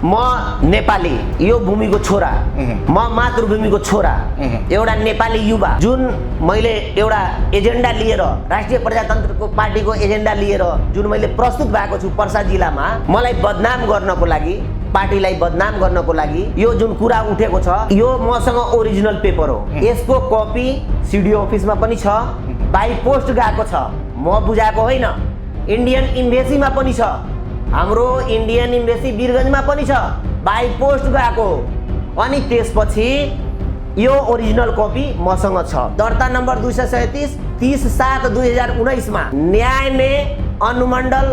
म नेपाली यो भूमिको छोरा, म मातृभूमिको छोरा, एउटा नेपाली युवा जुन मैले एउटा एजेन्डा लिएर राष्ट्रिय प्रजातन्त्रको पार्टीको एजेन्डा लिएर जुन मैले प्रस्तुत भएको छु पर्सा जिल्लामा, मलाई बदनाम गर्नको लागि, पार्टीलाई बदनाम गर्नको लागि यो जुन कुरा उठेको छ, यो मसँग ओरिजिनल पेपर हो। यसको कपी सिडिओ अफिसमा पनि छ, बाइ पोस्ट गएको छ, म बुझाएको होइन। इन्डियन इम्बेसीमा पनि छ, हाम्रो इन्डियन इम्बेसी वीरगन्जमा पनि छ, बाइ पोस्ट गएको। अनि त्यसपछि यो ओरिजिनल कपी मसँग छ। दर्ता नम्बर 237 30/7/2019 मा न्याय अनुमण्डल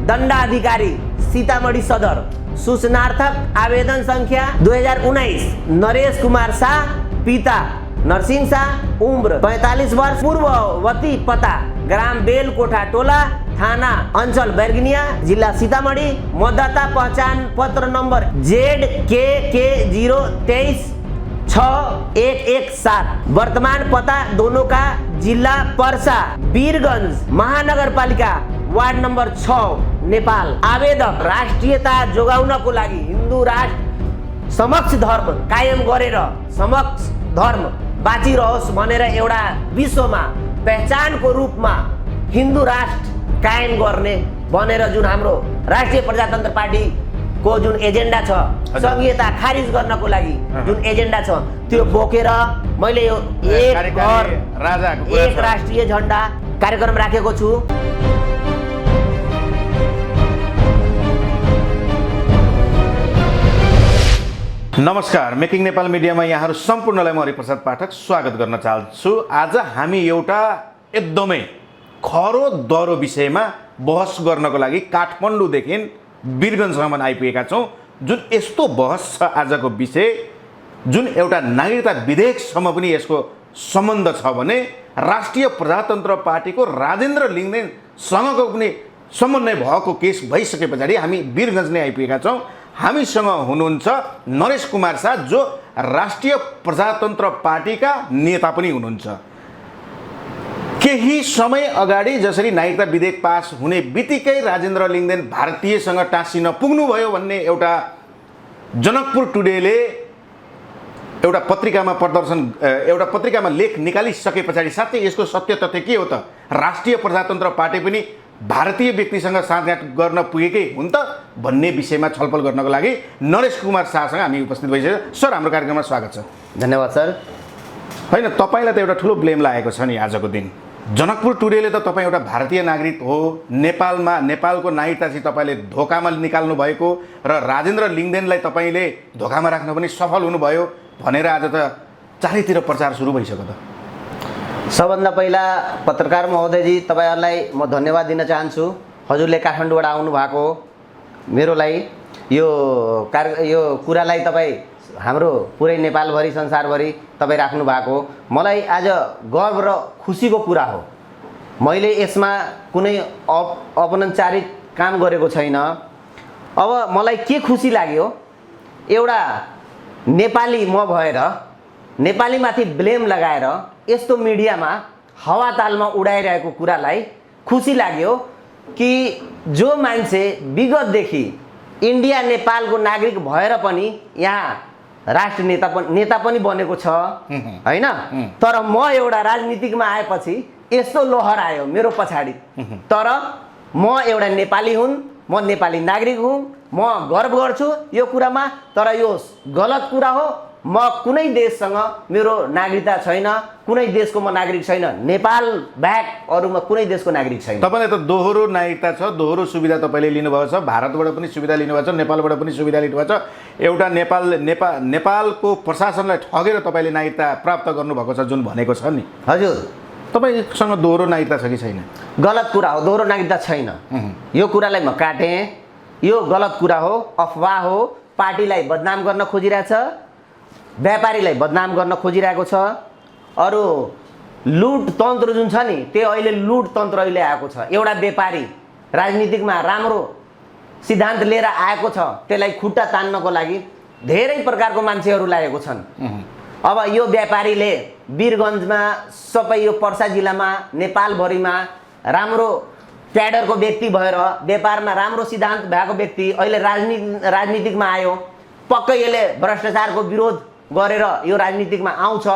दण्डाधिकारी सीतामढ़ी सदर सूचनार्थक आवेदन संख्या 2019 नरेश कुमार शाह, पिता नरसिंह शाह, उम्र 45 वर्ष, पूर्ववती, पता ग्राम बेलकोठा टोला, थाना अंचल बैरगनिया, जिला सीतामढ़ी, मतदाता पहचान पत्र नंबर ZKK 0236117, वर्तमान पता दोनों का जिला पर्सा वीरगंज महानगर पालिका वार्ड नंबर 6 नेपाल। आवेदक राष्ट्रियता जोगाउनको लागि हिन्दू राष्ट्र समक्ष धर्म कायम गरेर समक्ष धर्म बाँचिरहोस् भनेर एउटा विश्वमा पहचानको रूपमा हिन्दू राष्ट्र कायम गर्ने भनेर जुन हाम्रो राष्ट्रिय प्रजातन्त्र पार्टीको जुन एजेन्डा छ, संघीयता खारिज गर्नको लागि जुन एजेन्डा छ, त्यो बोकेर मैले यो एक घर एक राष्ट्रिय झण्डा कार्यक्रम राखेको छु। नमस्कार, मेकिङ नेपाल मिडियामा यहाँहरू सम्पूर्णलाई म हरिप्रसाद पाठक स्वागत गर्न चाहन्छु। आज हामी एउटा एकदमै खरो दह्रो विषयमा बहस गर्नको लागि काठमाडौँदेखि वीरगन्जसम्म आइपुगेका छौँ। जुन यस्तो बहस छ आजको विषय, जुन एउटा नागरिकता विधेयकसम्म पनि यसको सम्बन्ध छ भने राष्ट्रिय प्रजातन्त्र पार्टीको राजेन्द्र लिङ्गदेनसँगको पनि समन्वय भएको केस भइसके पछाडि हामी वीरगन्ज नै आइपुगेका छौँ। हामीसँग हुनुहुन्छ नरेश कुमार शाह, जो राष्ट्रिय प्रजातन्त्र पार्टीका नेता पनि हुनुहुन्छ। केही समय अगाडि जसरी नागरिकता विधेयक पास हुने बित्तिकै राजेन्द्र लिङ्गदेन भारतीयसँग टाँसिन पुग्नुभयो भन्ने एउटा जनकपुर टुडेले एउटा पत्रिकामा लेख निकालिसके पछाडि साथै यसको सत्य तथ्य के हो त? राष्ट्रिय प्रजातन्त्र पार्टी पनि भारतीय व्यक्तिसँग साँठगाँठ गर्न पुगेकै हुन् त भन्ने विषयमा छलफल गर्नको लागि नरेश कुमार शाहसँग हामी उपस्थित भइसक्यो। सर, हाम्रो कार्यक्रममा स्वागत छ। धन्यवाद सर। होइन, तपाईँलाई त एउटा ठुलो ब्लेम लागेको छ नि आजको दिन। जनकपुर टुडेले त तपाईँ एउटा भारतीय नागरिक हो, नेपालको नागरिकता चाहिँ तपाईँले धोकामा निकाल्नु भएको र राजेन्द्र लिङ्गदेनलाई तपाईँले धोकामा राख्न पनि सफल हुनुभयो भनेर आज त चारैतिर प्रचार सुरु भइसक्यो त। सबभन्दा पहिला पत्रकार महोदयजी, तपाईँहरूलाई म धन्यवाद दिन चाहन्छु। हजुरले काठमाडौँबाट आउनु भएको मेरोलाई यो कुरालाई तपाईँ हाम्रो पुरै नेपालभरि संसारभरि तपाईँ राख्नु भएको मलाई आज गर्व र खुसीको कुरा हो। मैले यसमा कुनै अपनौपचारिक काम गरेको छैन। अब मलाई के खुसी लाग्यो, एउटा नेपाली म भएर नेपालीमाथि ब्लेम लगाएर यस्तो मिडियामा हावातालमा उडाइरहेको कुरालाई खुसी लाग्यो कि जो मान्छे विगतदेखि इन्डिया नेपालको नागरिक भएर पनि यहाँ राष्ट्र नेता पनि बनेको छ हैन, तर म एउटा राजनीतिकमा आएपछि यस्तो लहर आयो मेरो पछाडि। तर म एउटा नेपाली हुँ, म नेपाली नागरिक हुँ, म गर्व गर्छु यो कुरामा। तर यो गलत कुरा हो। म कुनै देशसँग मेरो नागरिकता छैन, कुनै देशको म नागरिक छैन, नेपाल बाहेक अरूमा कुनै देशको नागरिक छैन। तपाईँलाई त दोहोरो नागरिकता छ, दोहोरो सुविधा तपाईँले लिनुभएको छ, भारतबाट पनि सुविधा लिनुभएको छ, नेपालबाट पनि सुविधा लिनुभएको छ। एउटा नेपालको प्रशासनलाई ठगेर तपाईँले नागरिकता प्राप्त गर्नुभएको छ जुन भनेको छ नि। हजुर, तपाईँसँग दोहोरो नागरिकता छ कि छैन? गलत कुरा हो, दोहोरो नागरिकता छैन। यो कुरालाई म काटेँ, यो गलत कुरा हो, अफवाह हो। पार्टीलाई बदनाम गर्न खोजिरहेछ, व्यापारीलाई बदनाम गर्न खोजिरहेको छ। अरू लुट तन्त्र जुन छ नि, त्यो अहिले लुट तन्त्र अहिले आएको छ। एउटा व्यापारी राजनीतिकमा राम्रो सिद्धान्त लिएर आएको छ, त्यसलाई खुट्टा तान्नको लागि धेरै प्रकारको मान्छेहरू लागेको छन्। अब यो व्यापारीले वीरगन्जमा, सबै यो पर्सा जिल्लामा, नेपालभरिमा राम्रो क्याडरको व्यक्ति भएर व्यापारमा राम्रो सिद्धान्त भएको व्यक्ति अहिले राजनीतिकमा आयो, पक्कै यसले भ्रष्टाचारको विरोध गरेर यो राजनीतिकमा आउँछ,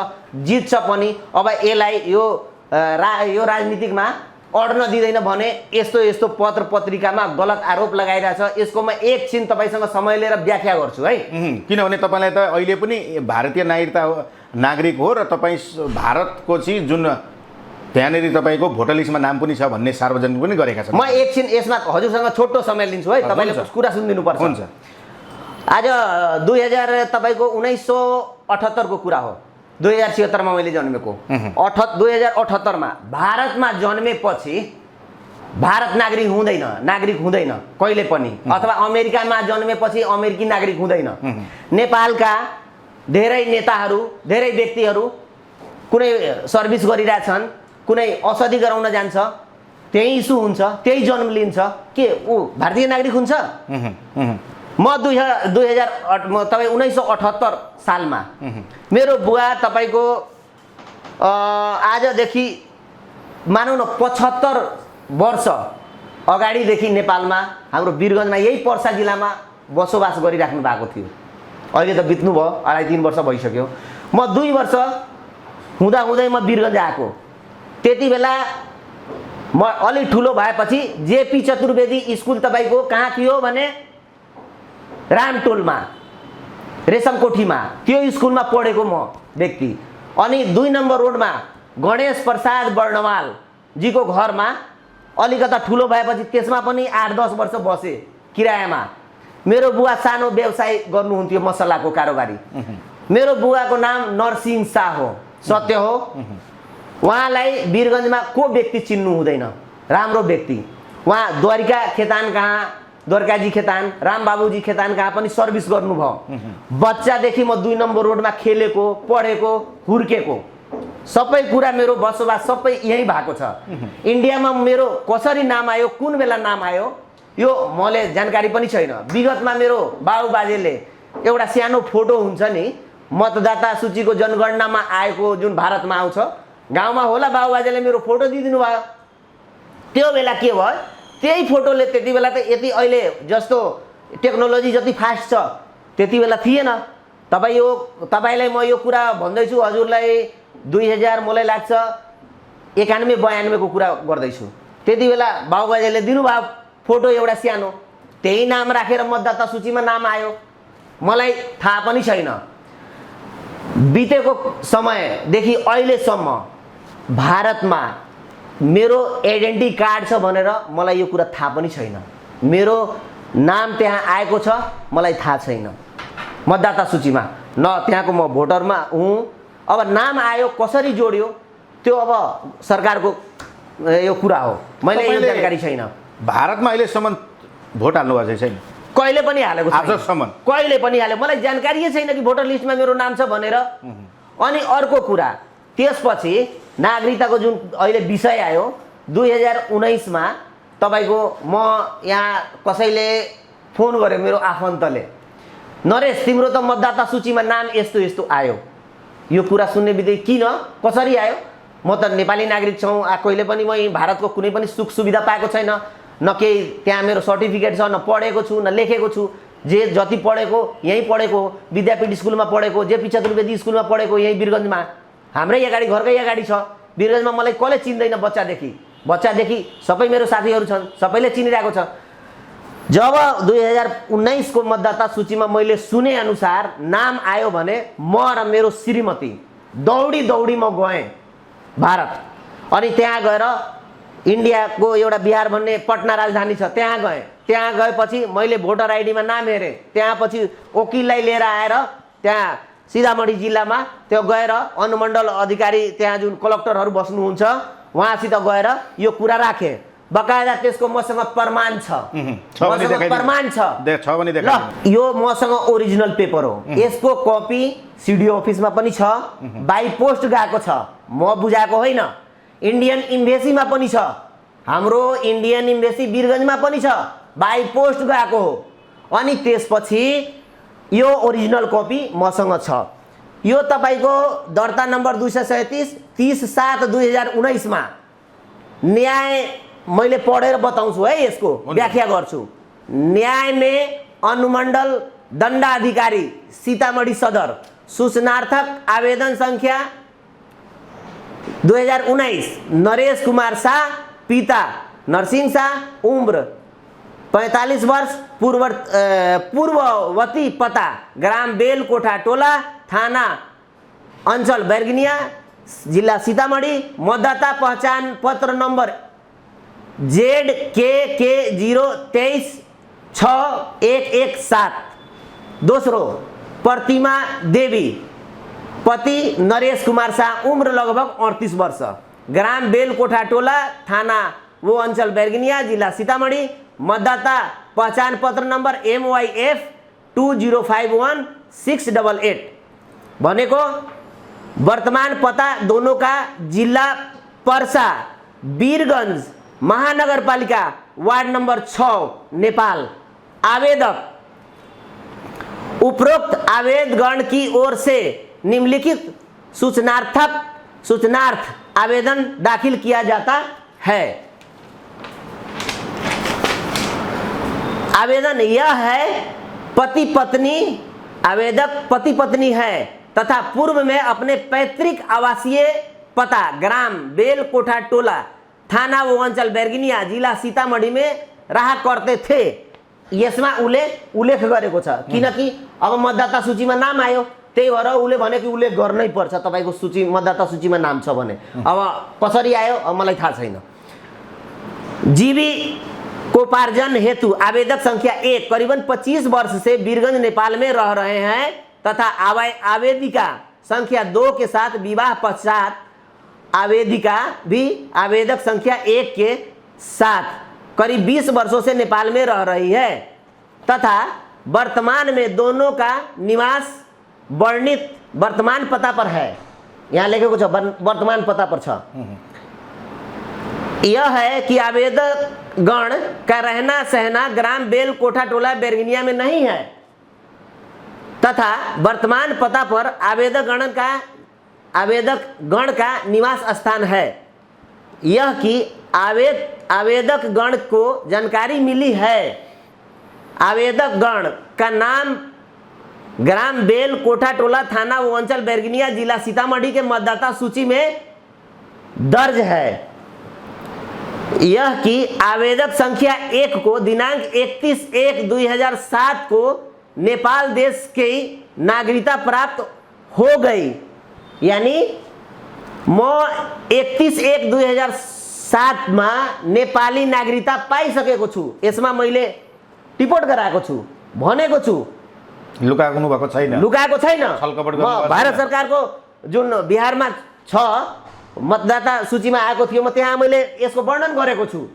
जित्छ पनि। अब यसलाई यो राजनीतिकमा अड्न दिँदैन भने यस्तो यस्तो पत्र पत्रिकामा गलत आरोप लगाइरहेछ, यसको म एकछिन तपाईँसँग समय लिएर व्याख्या गर्छु है। किनभने तपाईँलाई त अहिले पनि भारतीय नागरिक हो र तपाईँ भारतको चाहिँ जुन त्यहाँनिर तपाईँको भोटर लिस्टमा नाम पनि छ भन्ने सार्वजनिक पनि गरेका छन्। म एकछिन यसमा हजुरसँग छोटो समय लिन्छु है, तपाईँले कुरा सुनिदिनुपर्छ। हुन्छ। आज 1978 को कुरा हो, 2076 मा मैले जन्मेको। 2078 मा भारतमा जन्मेपछि भारत नागरिक हुँदैन कहिले पनि, अथवा अमेरिकामा जन्मेपछि अमेरिकी नागरिक हुँदैन। नेपालका धेरै नेताहरू, धेरै व्यक्तिहरू कुनै सर्भिस गरिरहेछन्, कुनै औषधि गराउन जान्छ, त्यही इस्यु हुन्छ, त्यही जन्म लिन्छ, के ऊ भारतीय नागरिक हुन्छ? म 1978 सालमा मेरो बुवा तपाईँको आजदेखि मानौँ न 75 वर्ष अगाडिदेखि नेपालमा हाम्रो वीरगञ्जमा यही पर्सा जिल्लामा बसोबास गरिराख्नु भएको थियो। अहिले त बित्नु भयो, 2.5-3 वर्ष भइसक्यो। म 2 वर्ष हुँदाहुँदै म वीरगञ्ज आएको। त्यति बेला म अलि ठुलो भएपछि जेपी चतुर्वेदी स्कुल तपाईँको कहाँ थियो भने रामटोलमा, रेशमकोठीमा, त्यो स्कुलमा पढेको म व्यक्ति। अनि 2 नम्बर रोडमा गणेश प्रसाद वर्णवाल जीको घरमा अलिकता ठुलो भएपछि त्यसमा पनि 8-10 वर्ष बसे किरायामा। मेरो बुवा सानो व्यवसाय गर्नुहुन्थ्यो, मसलाको कारोबारी। मेरो बुवाको नाम नरसिंह शाह हो, सत्य हो। उहाँलाई वीरगञ्जमा को व्यक्ति चिन्नु हुँदैन, राम्रो व्यक्ति। उहाँ द्वारिका खेतान कहाँ, द्वारकाजी खेतान, रामबाबुजी खेतान कहाँ पनि सर्भिस गर्नुभयो। बच्चादेखि म 2 नम्बर रोडमा खेलेको, पढेको, हुर्केको, सबै कुरा मेरो बसोबास सबै यहीँ भएको छ। इन्डियामा मेरो कसरी नाम आयो, कुन बेला नाम आयो, यो मलाई जानकारी पनि छैन। विगतमा मेरो बाबुबाजेले एउटा सानो फोटो हुन्छ नि, मतदाता सूचीको जनगणनामा आएको जुन भारतमा आउँछ, गाउँमा होला बाबुबाजेले मेरो फोटो दिइदिनु भयो। त्यो बेला के भयो, त्यही फोटोले त्यति बेला त यति अहिले जस्तो टेक्नोलोजी जति फास्ट छ त्यति बेला थिएन। तपाईँलाई म यो कुरा भन्दैछु, हजुरलाई 2000 मलाई लाग्छ 91-92 को कुरा गर्दैछु। त्यति बेला बाबुबाजेले दिनुभयो फोटो एउटा सानो, त्यही नाम राखेर मतदाता सूचीमा नाम आयो। मलाई थाहा पनि छैन। बितेको समयदेखि अहिलेसम्म भारतमा मेरो आइडेन्टिटी कार्ड छ भनेर मलाई यो कुरा थाहा पनि छैन। मेरो नाम त्यहाँ आएको छ मलाई थाहा छैन मतदाता सूचीमा, न त्यहाँको म भोटरमा हुँ। अब नाम आयो कसरी जोड्यो त्यो अब सरकारको यो कुरा हो, मैले यो जानकारी छैन। भारतमा अहिलेसम्म भोट हाल्नु भएको छैन, कहिले पनि हालेको छैन, आजसम्म कहिले पनि हाले, मलाई जानकारी छैन कि भोटर लिस्टमा मेरो नाम छ भनेर। अनि अर्को कुरा, त्यसपछि नागरिकताको जुन अहिले विषय आयो 2019 मा तपाईको म यहाँ कसैले फोन गर्यो, मेरो आफन्तले, नरेश तिम्रो त मतदाता सूचीमा नाम यस्तो यस्तो आयो। यो कुरा सुन्ने बित्तिकै किन कसरी आयो, म त नेपाली नागरिक छौँ, कहिले पनि म भारतको कुनै पनि सुख सुविधा पाएको छैन, न केही त्यहाँ मेरो सर्टिफिकेट छ, न पढेको छु, न लेखेको छु। जति पढेको यहीँ पढेको, विद्यापीठ स्कुलमा पढेको, जेपी चतुर्वेदी स्कुलमा पढेको, यहीँ वीरगञ्जमा, हाम्रै अगाडि घरकै अगाडि छ। वीरगञ्जमा मलाई कसले चिन्दैन, बच्चादेखि सबै मेरो साथीहरू छन्, सबैले चिनिरहेको छ। जब 2019 को मतदाता सूचीमा मैले सुने अनुसार नाम आयो भने म र मेरो श्रीमती दौडी म गएँ भारत। अनि त्यहाँ गएर इन्डियाको एउटा बिहार भन्ने पटना राजधानी छ, त्यहाँ गएँ। त्यहाँ गएपछि मैले भोटर आइडीमा नाम हेरेँ, त्यहाँ पछि वकिललाई लिएर आएर त्यहाँ सीतामढी जिल्लामा त्यो गएर अनुमण्डल अधिकारी त्यहाँ जुन कलेक्टरहरू बस्नुहुन्छ उहाँसित गएर यो कुरा राखेँ। बकायदा त्यसको मसँग प्रमाण छ, प्रमाण छ। ल यो मसँग ओरिजिनल पेपर हो, यसको कपी सिडिओ अफिसमा पनि छ, बाई पोस्ट गएको छ, म बुझाएको होइन। इन्डियन इम्बेसीमा पनि छ, हाम्रो इन्डियन इम्बेसी वीरगञ्जमा पनि छ, बाई पोस्ट गएको हो। अनि त्यसपछि यो ओरिजिनल कपी मसँग छ। यो तपाईको दर्ता नम्बर 237 30/7/2019 मा न्याय मैले पढेर बताउँछु है, यसको व्याख्या गर्छु। न्याय में अनुमंडल दंडाधिकारी सीतामढ़ी सदर सूचनार्थक आवेदन संख्या 2019 नरेश कुमार शाह, पिता नरसिंह शाह, उम्र 45 वर्ष, पूर्ववती, पता ग्राम बेलकोठा टोला, थाना अंचल बैरगनिया, जिला सीतामढ़ी, मतदाता पहचान पत्र नंबर ZKK 0236117। दोस्रो प्रतिमा देवी, पति नरेश कुमार शाह, उम्र लगभग 38 वर्ष, ग्राम बेलकोठा टोला, थाना वो अंचल बैरगनिया, जिला सीतामढ़ी, मतदाता पहचान पत्र नंबर MYF 2051688। भनेको वर्तमान पता दोनों का जिला पर्सा वीरगंज महानगरपालिका वार्ड नंबर 6 नेपाल। आवेदक उपरोक्त आवेदगण की ओर से निम्नलिखित सूचनार्थ आवेदन दाखिल किया जाता है। आवेदन यह है, पति पत्नी, आवेदक पति पत्नी है तथा पूर्व में अपने पैतृक आवासीय पता ग्राम बेलकोठा टोला, थाना वो अंचल बैरगनिया, जिला सीतामढ़ी में रहा करते थे। यसमा उल्लेख गरेको छ, किनकि अब मतदाता सूचीमा नाम आयो, त्यही भएर उसले भने कि उल्लेख गर्नै पर्छ तपाईको सूची मतदाता सूचीमा नाम छ भने। अब कसरी आयो अब मलाई थाहा छैन। जीविकोपार्जन हेतु आवेदक संख्या 1 करीबन 25 वर्ष से वीरगंज नेपाल में रह रहे हैं तथा आवेदिका संख्या 2 के साथ विवाह पश्चात आवेदिका भी आवेदक संख्या 1 के साथ करीब 20 वर्षों से नेपाल में रह रही है तथा वर्तमान में दोनों का निवास वर्णित वर्तमान पता पर है। यहाँ लेखेको छ वर्तमान पता पर छ। यह है कि आवेदक गण का रहना सहना ग्राम बेलकोठा टोला बैरगनिया में नहीं है तथा वर्तमान पता पर आवेदक गण का निवास स्थान है। यह कि आवेदक गण को जानकारी मिली है, आवेदक गण का नाम ग्राम बेलकोठा टोला, थाना वो अंचल बैरगनिया, जिला सीतामढ़ी के मतदाता सूची में दर्ज है। यह कि आवेदक संख्या 1 को दिनांक 31/1/2007 को नेपाल देश की नागरिकता प्राप्त हो गई, यानी म 31/1/2007 में नेपाली नागरिकता पाइसकेको छु। यसमा मैले टिपोट गराएको छु, भनेको छु, लुकाउनु भएको छैन, लुकाएको छैन। छलकपट म भारत सरकारको जुन बिहारमा छ मतदाता सूचीमा आएको थियो, म त्यहाँ मैले यसको वर्णन गरेको छु।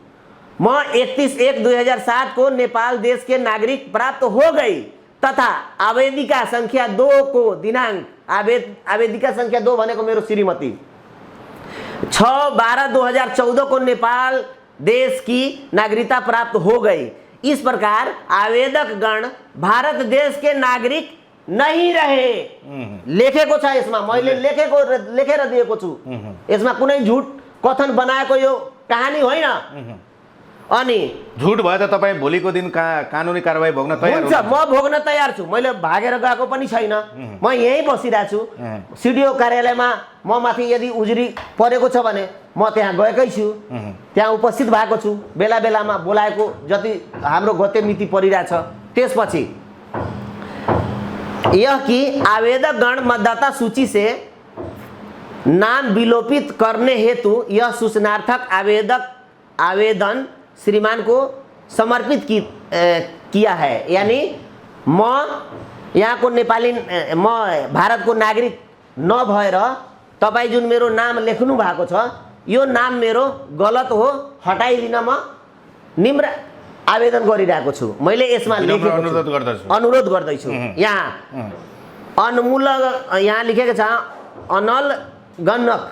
म 31/1/2007 को नेपाल देश के नागरिक प्राप्त हो गई तथा आवेदिका संख्या 2 को दिनांक आवेदिका संख्या 2 भनेको मेरो श्रीमती 6/12/2014 को नेपाल देश की नागरिकता प्राप्त हो गई। इस प्रकार आवेदक गण भारत देश के नागरिक नहीं रहे। लेखेको छ यसमा, मैले लेखेर दिएको छु। यसमा कुनै झुट कथन बनाएको यो कहानी होइन। अनि झुट भयो त तपाईँ भोलिको दिन कानुनी कारबाही भोग्न तयार हुन्छ, म भोग्न तयार छु। मैले भागेर गएको पनि छैन, म यहीँ बसिरहेको छु। सिडिओ कार्यालयमा म माथि यदि उजुरी परेको छ भने म त्यहाँ गएकै छु, त्यहाँ उपस्थित भएको छु। बेला बेलामा बोलाएको जति हाम्रो गते मिति परिरहेछ। त्यसपछि यह कि आवेदक गण मतदाता सूची से नाम विलोपित करने हेतु यह सूचनार्थक आवेदन श्रीमान को समर्पित किया है। यानी म यहाँको नेपाली, म भारतको नागरिक नभएर तपाईँ जुन मेरो नाम लेख्नु भएको छ, यो नाम मेरो गलत हो, हटाइदिन म निम्र आवेदन गरिरहेको छु। मैले यसमा अनुरोध गर्दैछु। यहाँ अनमूलक यहाँ लेखेको छ, अनल गणक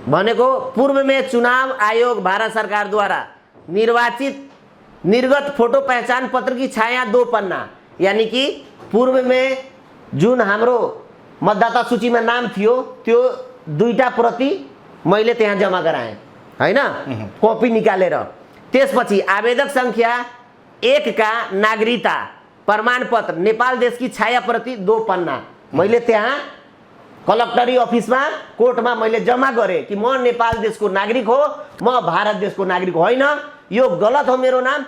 भनेको पूर्व में चुनाव आयोग भारत सरकार द्वारा निर्गत फोटो पहचान पत्र की छाया 2 पन्ना, यानी कि पूर्व में जुन हाम्रो मतदाता सूचीमा नाम थियो त्यो 2टा प्रति मैले त्यहाँ जम्मा गराएँ हैन, कपी निकालेर। त्यसपछि आवेदक संख्या 1 का नागरिकता प्रमाण पत्र नेपाल देश की छाया प्रति 2 पन्ना मैले त्यहाँ कलेक्टरी अफिसमा कोर्टमा मैले जम्मा गरेँ कि म नेपाल देशको नागरिक हो, म भारत देशको नागरिक होइन, यो गलत हो मेरो नाम,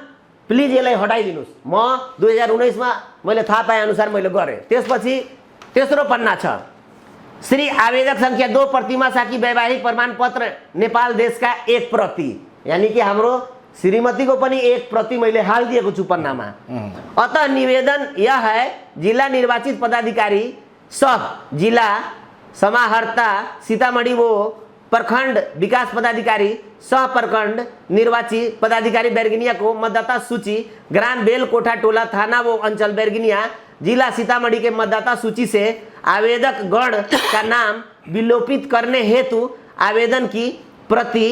प्लिज यसलाई हटाइदिनुहोस्। म 2019 मा मैले थाहा पाए अनुसार मैले गरेँ। त्यसपछि तेस्रो पन्ना छ, श्री आवेदक संख्या 2 प्रतिमा साकी वैवाहिक प्रमाण पत्र नेपाल देश का 1 प्रति, यानी कि हाम्रो श्रीमती को पनि 1 प्रति मैले हालिदिएको छु पन्नामा। अतः निवेदन यह है, जिला निर्वाचित पदाधिकारी सह जिला समाहर्ता सीतामढ़ी वो प्रखंड विकास पदाधिकारी सह प्रखंड निर्वाचित पदाधिकारी बैरगनिया को मतदाता सूची ग्राम बेलकोठा टोला थाना वो अंचल बैरगनिया जिला सीतामढ़ी के मतदाता सूची से आवेदक गण का नाम विलोपित करने हेतु आवेदन की प्रति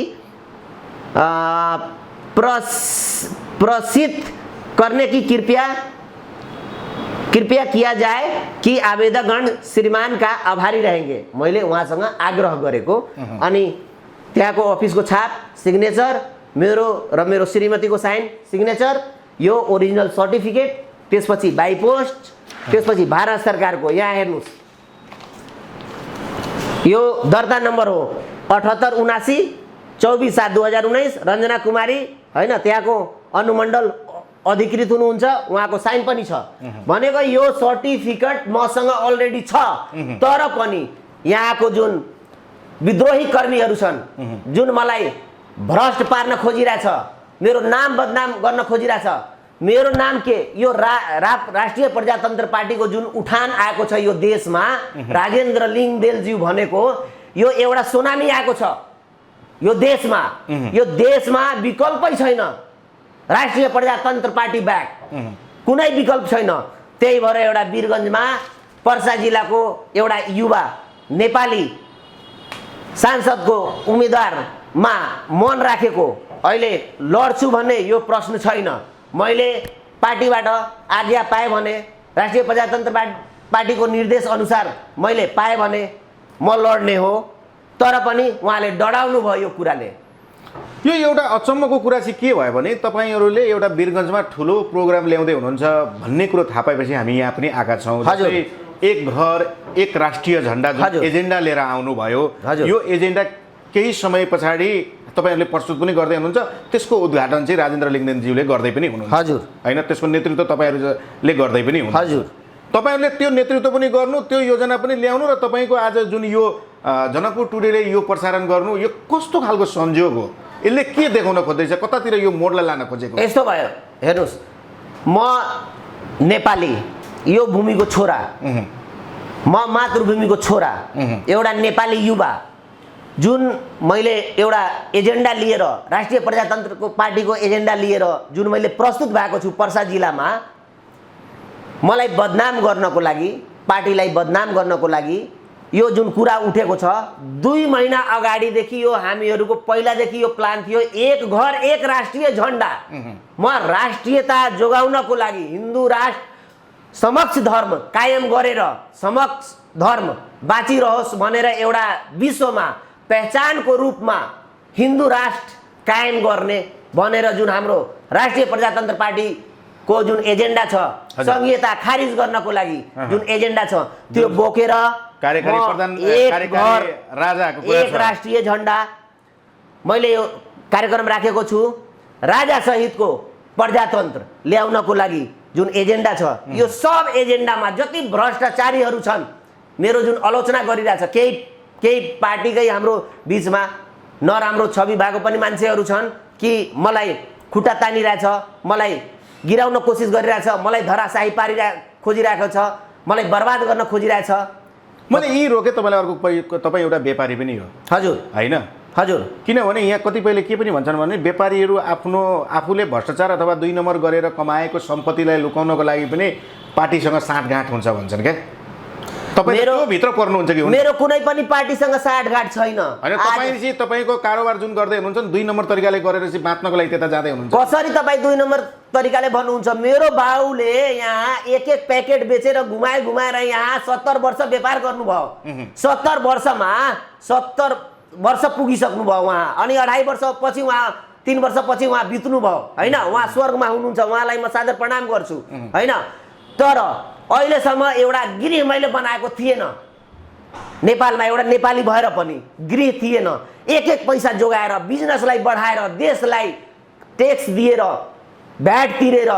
प्रसिद्ध करने की कृपया किया जाए कि आवेदकगण श्रीमान का आभारी रहेंगे। मैले उहाँसँग आग्रह गरेको। अनि त्यहाँको अफिसको छाप, सिग्नेचर, मेरो श्रीमतीको साइन, सिग्नेचर, यो ओरिजिनल सर्टिफिकेट, त्यसपछि बाई पोस्ट, त्यसपछि भारत सरकारको, यहाँ हेर्नुस् यो दर्ता नम्बर हो 7879 24/7/2019 रञ्जना कुमारी हैन, त्यहाँको अनुमण्डल अधिकृत हुनुहुन्छ, उहाँको साइन पनि छ। भनेको यो सर्टिफिकेट मसँग अलरेडी छ, तर पनि यहाँको जुन विद्रोही कर्मीहरू छन्, जुन मलाई भ्रष्ट पार्न खोजिरहेछ, मेरो नाम बदनाम गर्न खोजिरहेछ, मेरो नाम के यो राष्ट्रिय प्रजातन्त्र पार्टीको जुन उठान आएको छ यो देशमा, राजेन्द्र लिङ्गदेलज्यू भनेको यो एउटा सुनामी आएको छ यो देशमा विकल्पै छैन। राष्ट्रिय प्रजातन्त्र पार्टी ब्याक कुनै विकल्प छैन। त्यही भएर एउटा वीरगञ्जमा पर्सा जिल्लाको एउटा युवा नेपाली सांसदको उम्मेदवारमा मन राखेको, अहिले लड्छु भन्ने यो प्रश्न छैन। मैले पार्टीबाट आज्ञा पाएँ भने, राष्ट्रिय प्रजातन्त्र पार्टीको निर्देश अनुसार मैले पाएँ भने म लड्ने हो, तर पनि उहाँले डराउनु भयो यो कुराले। यो एउटा अचम्मको कुरा चाहिँ के भयो भने तपाईहरुले एउटा वीरगञ्जमा ठुलो प्रोग्राम ल्याउँदै हुनुहुन्छ भन्ने कुरो थाहा पाएपछि हामी यहाँ पनि आएका छौँ। जस्तै एक घर एक राष्ट्रिय झण्डा जुन एजेन्डा लिएर आउनु भयो, यो एजेन्डा केही समय पछाडि तपाईहरुले प्रस्तुत पनि गर्दै हुनुहुन्छ, त्यसको उद्घाटन चाहिँ राजेन्द्र लिङ्गदेनज्यूले गर्दै पनि हुनुहुन्छ हैन, त्यसको नेतृत्व तपाईहरुले गर्दै पनि हुनुहुन्छ। तपाईहरुले त्यो नेतृत्व पनि गर्नु, त्यो योजना पनि ल्याउनु, र तपाईको आज जुन यो जनकपुर टुडेले यो प्रसारण गर्नु, यो कस्तो खालको संयोग हो? यसले के देखाउन खोज्दैछ? कतातिर यो मोडलाई लान खोजेको? यस्तो भयो, हेर्नुस्, म नेपाली, यो भूमिको छोरा, म मातृभूमिको छोरा, एउटा नेपाली युवा, जुन मैले एउटा एजेन्डा लिएर, राष्ट्रिय प्रजातन्त्रको पार्टीको एजेन्डा लिएर जुन मैले प्रस्तुत भएको छु पर्सा जिल्लामा, मलाई बदनाम गर्नको लागि, पार्टीलाई बदनाम गर्नको लागि यो जुन कुरा उठेको छ, 2 महिना अगाडिदेखि यो हामीहरूको पहिलादेखि यो प्लान थियो। एक घर एक राष्ट्रिय झण्डा, म राष्ट्रियता जोगाउनको लागि, हिन्दू राष्ट्र समक्ष धर्म कायम गरेर समक्ष धर्म बाँचिरहोस् भनेर एउटा विश्वमा पहचानको रूपमा हिन्दू राष्ट्र कायम गर्ने भनेर जुन हाम्रो राष्ट्रिय प्रजातन्त्र पार्टीको जुन एजेन्डा छ, संघीयता खारिज गर्नको लागि जुन एजेन्डा छ, त्यो बोकेर कार्यकारी प्रधान कार्यकारी राजाको कुरा छ, एक राष्ट्रिय झण्डा मैले यो कार्यक्रम राखेको छु। राजा सहितको प्रजातन्त्र ल्याउनको लागि जुन एजेन्डा छ, यो सब एजेन्डामा जति भ्रष्टाचारीहरू छन्, मेरो जुन आलोचना गरिरहेछ, केही पार्टीकै हाम्रो बीचमा नराम्रो छवि भएको पनि मान्छेहरू छन् कि मलाई खुट्टा तानिरहेछ, मलाई गिराउन कोसिस गरिरहेछ, मलाई धराशाही खोजिरहेको छ, मलाई बर्बाद गर्न खोजिरहेछ। मैले यी रोके तपाईलाई अर्को, तपाईँ एउटा व्यापारी पनि हो हजुर हैन? हजुर, किनभने यहाँ कतिपयले के पनि भन्छन् भने व्यापारीहरू आफूले भ्रष्टाचार अथवा 2 नम्बर गरेर कमाएको सम्पत्तिलाई लुकाउनको लागि पनि पार्टीसँग साँठगाँठ हुन्छ भन्छन् क्या। तपाईँ त्यो भित्र पर्नुहुन्छ कि? मेरो कुनै पनि पार्टीसँग साँठगाँठ छैन। हैन, तपाईँ चाहिँ तपाईको कारोबार जुन गर्दै हुनुहुन्छ 2 नम्बर तरिकाले गरेर चाहिँ बाँच्नको लागि त्यता जाँदै हुनुहुन्छ। कसरी तपाईँ 2 नम्बर तरिकाले भन्नुहुन्छ? मेरो बाउले यहाँ एक प्याकेट बेचेर घुमाएर यहाँ 70 वर्ष व्यापार गर्नुभयो। 70 वर्षमा 70 वर्ष पुगिसक्नु भयो उहाँ, अनि 2.5 वर्षपछि उहाँ 3 वर्षपछि उहाँ बित्नुभयो होइन, उहाँ स्वर्गमा हुनुहुन्छ, उहाँलाई म सादर प्रणाम गर्छु होइन। तर अहिलेसम्म एउटा गृह मैले बनाएको थिएन नेपालमा, एउटा नेपाली भएर पनि गृह थिएन। एक पैसा जोगाएर बिजनेसलाई बढाएर देशलाई ट्याक्स दिएर भ्याट तिरेर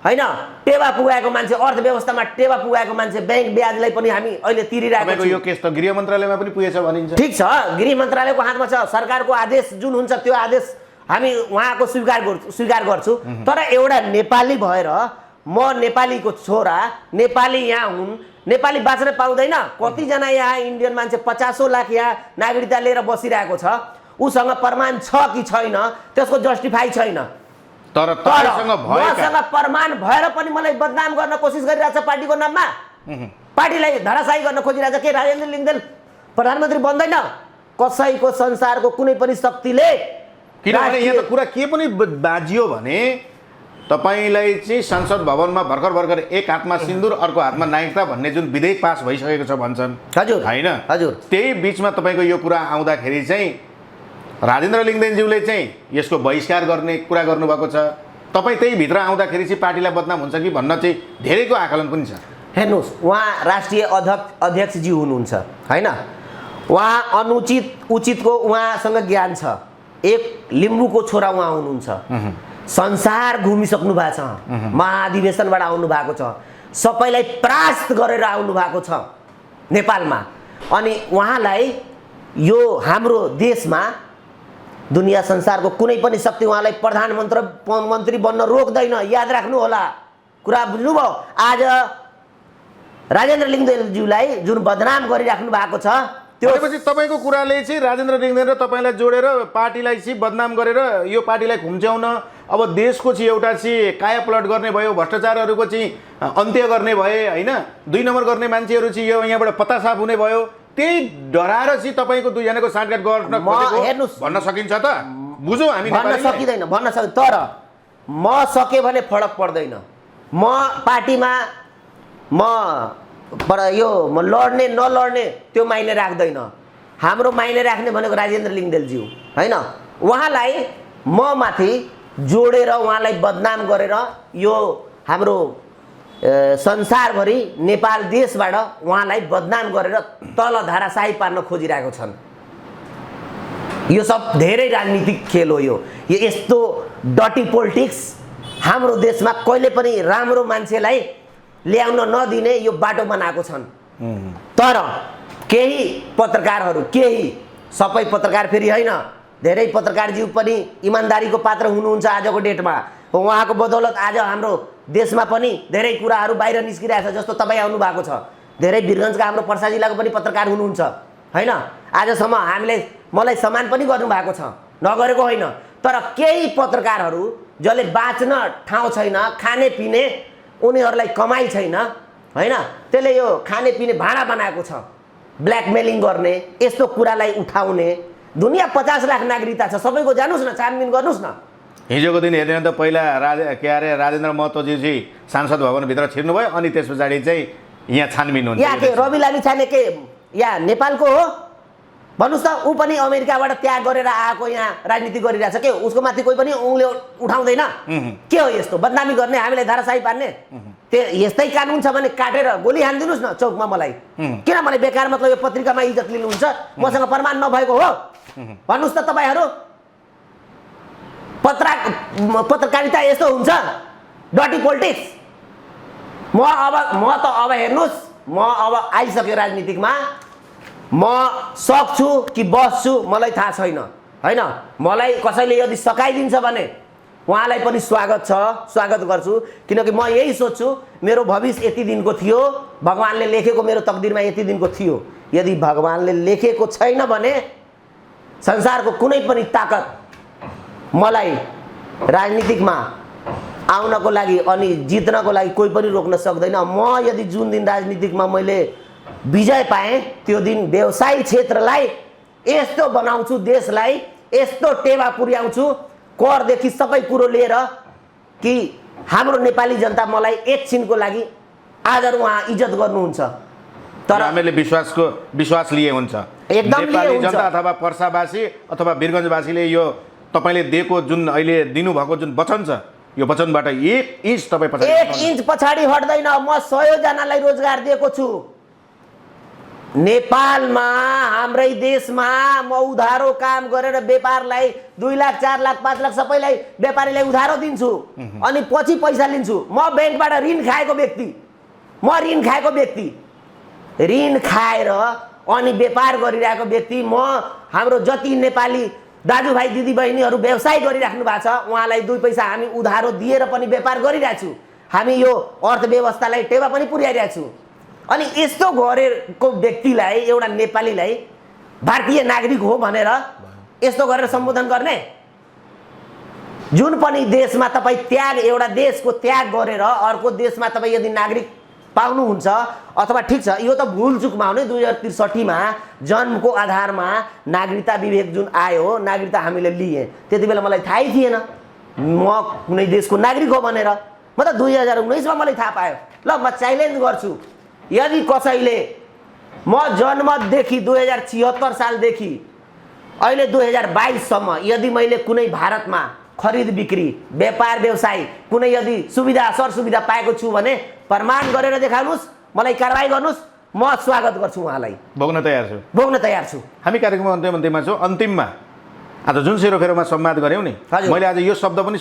होइन टेवा पुगाएको मान्छे, अर्थव्यवस्थामा टेवा पुगाएको मान्छे, ब्याङ्क ब्याजलाई पनि हामी अहिले तिरिरहेको छौँ। यो केस त गृह मन्त्रालयमा पनि पुगेछ भनिन्छ। ठिक छ, गृह मन्त्रालयको हातमा छ, सरकारको आदेश जुन हुन्छ त्यो आदेश हामी उहाँको स्वीकार गर्छु। तर एउटा नेपाली भएर म नेपालीको छोरा, नेपाली यहाँ हुन्, नेपाली बाँच्न पाउँदैन। कतिजना यहाँ इन्डियन मान्छे 50 लाख यहाँ नागरिकता लिएर बसिरहेको छ, उसँग प्रमाण छ कि छैन त्यसको जस्टिफाई छैन। तर मसँग प्रमाण भएर पनि मलाई बदनाम गर्न कोसिस गरिरहेछ पार्टीको नाममा, पार्टीलाई धराशायी गर्न खोजिरहेछ। के राजेन्द्र लिङ्गदेन प्रधानमन्त्री बन्दैन? कसैको संसारको कुनै पनि शक्तिले, किनभने यहाँ त कुरा के पनि बाजियो भने तपाईलाई चाहिँ संसद भवनमा भर्खर एक हातमा सिन्दुर अर्को हातमा नागरिकता भन्ने जुन विधेयक पास भइसकेको छ भन्छन् हजुर हैन। हजुर, त्यही बीचमा तपाईको यो कुरा आउँदाखेरि चाहिँ राजेन्द्र लिङ्गदेनज्यूले चाहिँ यसको बहिष्कार गर्ने कुरा गर्नुभएको छ। तपाईँ त्यही भित्र आउँदाखेरि चाहिँ पार्टीलाई बदनाम हुन्छ कि भन्न चाहिँ धेरैको आकलन पनि छ। हेर्नुहोस्, उहाँ राष्ट्रिय अध्यक्षजी हुनुहुन्छ होइन, उहाँ अनुचित उचितको उहाँसँग ज्ञान छ। एक लिम्बूको छोरा उहाँ हुनुहुन्छ, संसार घुमिसक्नु भएको छ, महाधिवेशनबाट आउनु भएको छ, सबैलाई परास्त गरेर आउनु भएको छ नेपालमा। अनि उहाँलाई यो हाम्रो देशमा दुनिया संसारको कुनै पनि शक्ति उहाँलाई प्रधानमन्त्री बन्न रोक्दैन। याद राख्नु होला, कुरा बुझ्नुभयो? आज राजेन्द्र लिङ्गदेनज्यूलाई जुन बदनाम गरिराख्नु भएको छ त्यो त्यसपछि तपाईको कुराले चाहिँ राजेन्द्र लिङ्गदेन र तपाईलाई जोडेर पार्टीलाई चाहिँ बदनाम गरेर यो पार्टीलाई खुम्च्याउन, अब देशको चाहिँ एउटा चाहिँ कायापलट गर्ने भयो, भ्रष्टाचारहरूको चाहिँ अन्त्य गर्ने भए होइन, 2 नम्बर गर्ने मान्छेहरू चाहिँ यो यहाँबाट पत्तासाफ हुने भयो। त्यही डराएर चाहिँ तपाईँको दुईजनाको साँठगाँठ गर्न हेर्नुहोस् भन्न सकिन्छ त? बुझौँ हामी भन्न सकिँदैन, भन्न सकिँदैन। तर म सके भने फरक पर्दैन। म पार्टीमा म लड्ने नलड्ने त्यो माइने राख्दैन। हाम्रो माइने राख्ने भनेको राजेन्द्र लिङ्गदेनज्यू होइन। उहाँलाई म माथि जोडेर उहाँलाई बदनाम गरेर यो हाम्रो संसारभरि नेपाल देशबाट उहाँलाई बदनाम गरेर तल धाराशाही पार्न खोजिरहेको छन्। यो सब धेरै राजनीतिक खेल हो। यो यस्तो डटी पोलिटिक्स हाम्रो देशमा कहिले पनि राम्रो मान्छेलाई ल्याउन नदिने यो बाटो बनाएको छन्। तर केही पत्रकारहरू, केही सबै पत्रकार फेरि होइन, धेरै पत्रकारज्यू पनि इमान्दारीको पात्र हुनुहुन्छ आजको डेटमा। उहाँको बदौलत आज हाम्रो देशमा पनि धेरै कुराहरू बाहिर निस्किरहेछ। जस्तो तपाईँ आउनु भएको छ, धेरै वीरगञ्जका हाम्रो पर्सा जिल्लाको पनि पत्रकार हुनुहुन्छ होइन। आजसम्म मलाई सम्मान पनि गर्नुभएको छ, नगरेको होइन। तर केही पत्रकारहरू जसले बाँच्न ठाउँ छैन, खाने पिने उनीहरूलाई कमाइ छैन होइन, त्यसले यो खाने पिने भाँडा बनाएको छ, ब्ल्याकमेलिङ गर्ने, यस्तो कुरालाई उठाउने। दुनियाँ 50 लाख नागरिकता छ, सबैको जानुहोस् न, छानबिन गर्नुहोस् न। हिजोको दिन हेर्ने त पहिला राजेन्द्र महतोजी चाहिँ सांसद भवनभित्र छिर्नुभयो, अनि त्यस पछाडि चाहिँ यहाँ छानबिन हुन्छ। यहाँ के रवि लामी छाने के यहाँ नेपालको हो भन्नुहोस् त? ऊ पनि अमेरिकाबाट त्याग गरेर आएको यहाँ राजनीति गरिरहेछ के? उसको माथि कोही पनि उंगली उठाउँदैन? के हो यस्तो बदनामी गर्ने, हामीलाई धाराशाही पार्ने? त्यो यस्तै कानुन छ भने काटेर गोली हानिदिनुहोस् न चौकमा मलाई। किन मलाई बेकार मतलब यो पत्रिकामा इज्जत लिनुहुन्छ? मसँग प्रमाण नभएको हो भन्नुहोस् त तपाईँहरू। पत्रकारिता यस्तो हुन्छ, डटी पोलिटिक्स। म त अब हेर्नुहोस्, म अब आइसक्यो राजनीतिकमा। म सक्छु कि बस्छु मलाई थाहा छैन होइन। मलाई कसैले यदि सकाइदिन्छ भने उहाँलाई पनि स्वागत गर्छु। किनकि म यही सोच्छु, मेरो भविष्य यति दिनको थियो, भगवान्ले लेखेको मेरो तकदिरमा यति दिनको थियो। यदि भगवान्ले लेखेको छैन भने संसारको कुनै पनि ताकत मलाई राजनीतिकमा आउनको लागि अनि जित्नको लागि कोही पनि रोक्न सक्दैन। म यदि जुन दिन राजनीतिकमा मैले विजय पाएँ त्यो दिन व्यवसायी क्षेत्रलाई यस्तो बनाउँछु, देशलाई यस्तो टेवा पुर्याउँछु, करदेखि सबै कुरो लिएर कि हाम्रो नेपाली जनता मलाई एकछिनको लागि आदर उहाँ इज्जत गर्नुहुन्छ। तर हामीले विश्वास लिए हुन्छ। एकदम नेपाली जनता अथवा पर्सावासी अथवा वीरगञ्जवासीले यो तपाईँले दिएको जुन अहिले दिनुभएको जुन वचन छ यो वचनबाट 1 इन्च तपाईँ पछाडि 1 इन्च पछाडि हट्दैन। म 100 जनालाई रोजगार दिएको छु नेपालमा, हाम्रै देशमा। म उधारो काम गरेर व्यापारलाई 2 लाख 4 लाख 5 लाख सबैलाई व्यापारीलाई उधारो दिन्छु अनि पछि पैसा लिन्छु। म ब्याङ्कबाट ऋण खाएको व्यक्ति, ऋण खाएर अनि व्यापार गरिरहेको व्यक्ति म। हाम्रो जति नेपाली दाजुभाइ दिदीबहिनीहरू व्यवसाय गरिराख्नु भएको छ उहाँलाई 2 पैसा हामी उधारो दिएर पनि व्यापार गरिरहेको छु। हामी यो अर्थव्यवस्थालाई टेवा पनि पुर्याइरहेको छु। अनि यस्तो गरेको व्यक्तिलाई, एउटा नेपालीलाई भारतीय नागरिक हो भनेर यस्तो गरेर सम्बोधन गर्ने? जुन पनि देशमा तपाईँ त्याग, एउटा देशको त्याग गरेर अर्को देशमा तपाईँ यदि नागरिक पाउनुहुन्छ, अथवा ठिक छ यो त भुलचुकमा हो नि, 2063 मा जन्मको आधारमा नागरिकता विधेयक जुन आयो, नागरिकता हामीले लिए, त्यति बेला मलाई थाहै थिएन म कुनै देशको नागरिक हो भनेर। म त 2019 मा मलाई थाहा पायो। ल म च्यालेन्ज गर्छु, यदि कसैले म जन्मदेखि 2076 सालदेखि अहिले 2022 सम्म यदि मैले कुनै भारतमा खरिद बिक्री, व्यापार व्यवसाय कुनै यदि सुविधा सरसुविधा पाएको छु भने प्रमाण गरेर देखाउनुहोस्, मलाई कारबाही गर्नुहोस्, म स्वागत गर्छु उहाँलाई। भोग्न तयार छु। हामी कार्यक्रमको अन्त्यमा छौँ। अन्तिममा आज जुन सेरोफेरोमा संवाद गऱ्यौँ नि, मैले आज यो शब्द पनि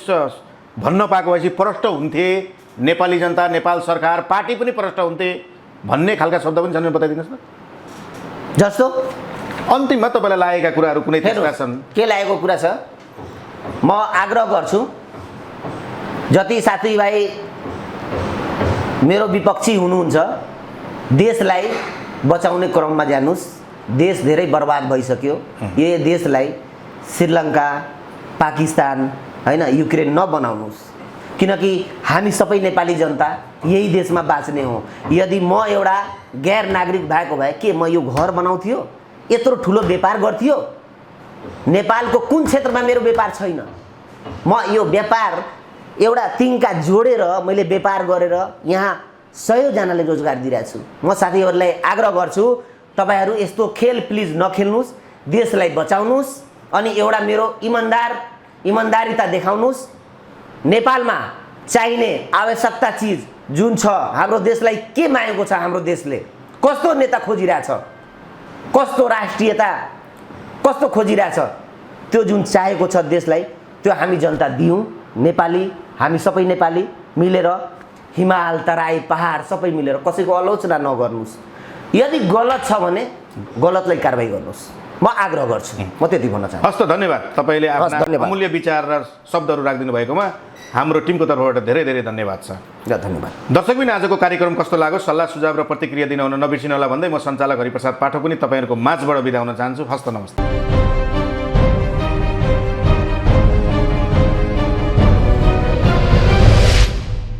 भन्न पाएको भएपछि प्रष्ट हुन्थे, नेपाली जनता, नेपाल सरकार, पार्टी पनि प्रष्ट हुन्थे भन्ने खालका शब्द पनि छन्, बताइदिनुहोस् न। जस्तो अन्तिममा तपाईँलाई लागेका कुराहरू कुनै त्यस्ता छन्? के लागेको कुरा छ, म आग्रह गर्छु जति साथीभाइ मेरो विपक्षी हुनुहुन्छ देशलाई बचाउने क्रममा जानुस्। देश धेरै बर्बाद भइसक्यो। यो देशलाई श्रीलङ्का, पाकिस्तान हैन युक्रेन नबनाउनुहोस्, किनकि हामी सबै नेपाली जनता यही देशमा बाँच्ने हो। यदि म एउटा गैर नागरिक भएको भए के म यो घर बनाउँथ्यो, यत्रो ठुलो व्यापार गर्थ्यो? नेपालको कुन क्षेत्रमा मेरो व्यापार छैन? म यो व्यापार एउटा तिनका जोडेर मैले व्यापार गरेर यहाँ 100 जनाले रोजगार दिइरहेको छु। म साथीहरूलाई आग्रह गर्छु, तपाईहरू यस्तो खेल प्लिज नखेल्नुहोस्, देशलाई बचाउनुहोस् अनि एउटा मेरो इमानदारिता देखाउनुहोस्। नेपालमा चाहिने आवश्यकता चिज जुन छ, हाम्रो देशलाई के मागेको छ, हाम्रो देशले कस्तो नेता खोजिरहेछ, कस्तो राष्ट्रियता कस्तो खोजिरहेछ, त्यो जुन चाहेको छ देशलाई त्यो हामी जनता दियौँ। नेपाली, हामी सबै नेपाली मिलेर हिमाल तराई पहाड सबै मिलेर कसैको आलोचना नगर्नुहोस्। यदि गलत छ भने गलतलाई कारबाही गर्नुहोस्, म आग्रह गर्छु। म त्यति भन्न चाहन्छु। हस् त, धन्यवाद। तपाईँले आफ्ना अमूल्य विचार र शब्दहरू राखिदिनु भएकोमा हाम्रो टिमको तर्फबाट धेरै धेरै धन्यवाद छ। धन्यवाद। दर्शकबिन आजको कार्यक्रम कस्तो लाग्यो, सल्लाह सुझाव र प्रतिक्रिया दिन हुन नबिर्सिनु होला भन्दै म सञ्चालक हरिप्रसाद पाठक पनि तपाईँहरूको माझबाट बिदा हुन चाहन्छु। हस्त, नमस्ते।